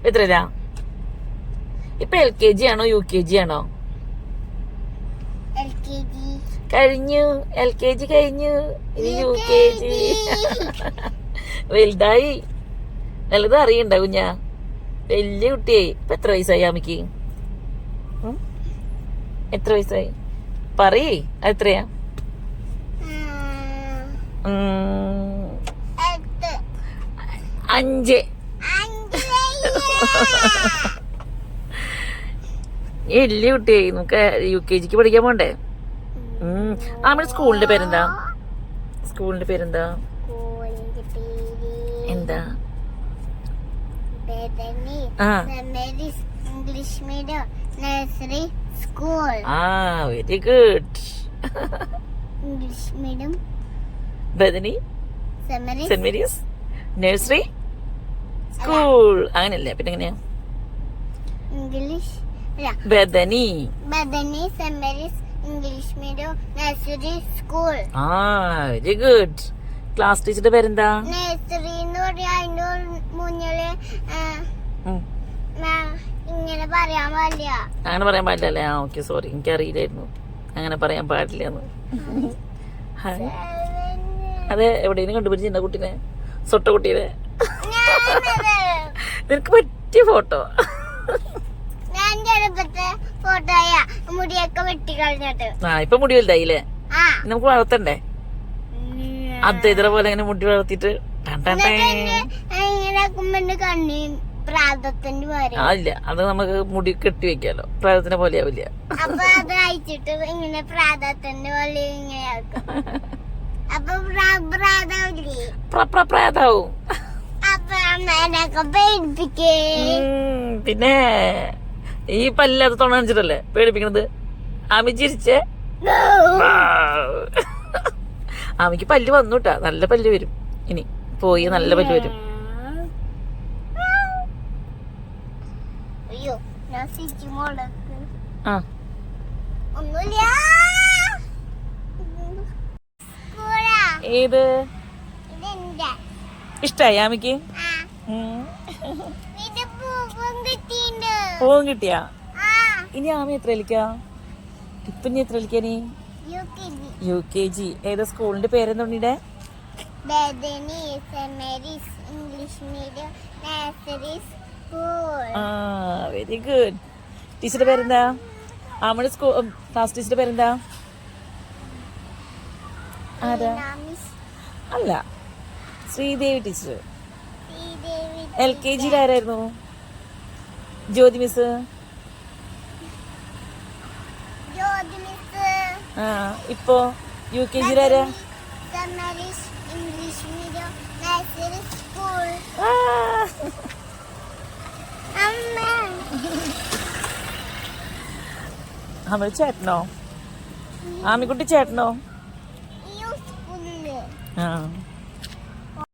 എത്രയാ ഇപ്പൊ? LKG ആണോ UKG ആണോ? കഴിഞ്ഞു. LKG കഴിഞ്ഞു. ഇനി UKG. വലുതായി. നല്ലത് അറിയണ്ട കുഞ്ഞാ. വലിയ കുട്ടിയായി. ഇപ്പൊ എത്ര വയസ്സായി ആമിക്ക്? എത്ര വയസ്സായി പറയേ? അതെത്രയാ? 5. വലിയ കുട്ടിയായി. നമുക്ക് UKGക്ക് പഠിക്കാൻ പോണ്ടേ? ആമിയുടെ സ്കൂളിന്റെ പേരെന്താ? സ്കൂളിന്റെ പേരെന്താ? എന്താ? English medium nursery school. Very good. English medium Bethany Saint Mary's nursery school. അങ്ങനെയല്ലേ? പിന്നെ എങ്ങനെയാ? English Bethany Saint Mary's English medium nursery school. Very good. Class ടീച്ചറുടെ പേരെന്താ? നഴ്സറി എന്ന് പറയാ അതിന്റെ മുന്നില് ഇങ്ങനെ പറയാൻ പാടില്ല. അങ്ങനെ പറയാൻ പാടില്ലല്ലേ? ഓക്കെ, സോറി, എനിക്കറിയില്ലായിരുന്നു അങ്ങനെ പറയാൻ പാടില്ലെന്ന്. അതെ, എവിടെയും കണ്ടുപിടിച്ചിട്ടുണ്ടോ കുട്ടീനെ? സൊട്ട കുട്ടീനെ. നിനക്ക് പറ്റിയ ഫോട്ടോ. ഞാൻ ചെറുപ്പത്തെ ഫോട്ടോയാ, മുടിയൊക്കെ വെട്ടി കളഞ്ഞിട്ട്. ഇപ്പൊ മുടി വലുതായില്ലേ? നമുക്ക് വളർത്തണ്ടേ? അദ്ദേഹത്തിനെ പോലെ അങ്ങനെ മുടി വളർത്തിട്ട് ഇല്ല, അത് നമുക്ക് മുടി കെട്ടി വെക്കാലോ. പ്രാതത്തിന്റെ പോലെ ആവില്ല. അപ്പൊ അത് അയച്ചിട്ട് ഇങ്ങനെ പ്രാതത്തിന്റെ പോലെ പ്രാതാവും. പിന്നെ ഈ പല്ലാത്ത തൊണ കാണിച്ചിട്ടല്ലേ പേടിപ്പിക്കണത്? ആമി ചിരിച്ചേ. ആമിക്ക് പല്ല് വന്നുട്ടാ. നല്ല പല്ല് വരും. ഇനി പോയി നല്ല പല്ല് വരും. ഏത് ഇഷ്ടായി ആമിക്ക്? പൂവും കിട്ടിയാ? ഇനി ആമി എത്ര കളിക്കാ? ഇപ്പൊ ഇനി എത്ര കളിക്കാ നീ? UKG. ഏതാ സ്കൂളിന്റെ പേരെന്താ ഉണ്ണിയുടെ? English medium nursery school. Very good. ടീച്ചറുടെ പേരെന്താ? ആമയുടെ ക്ലാസ് ടീച്ചറുടെ പേരെന്താ? ആരാ? അല്ല, ശ്രീദേവി ടീച്ചർ. LKG ആരായിരുന്നു? ജ്യോതി മിസ്. ഇപ്പോ UKG ആരാ? English medium nursery school. ആമയുടെ ചേട്ടനോ? ആമിക്കുട്ടി ചേട്ടനോ?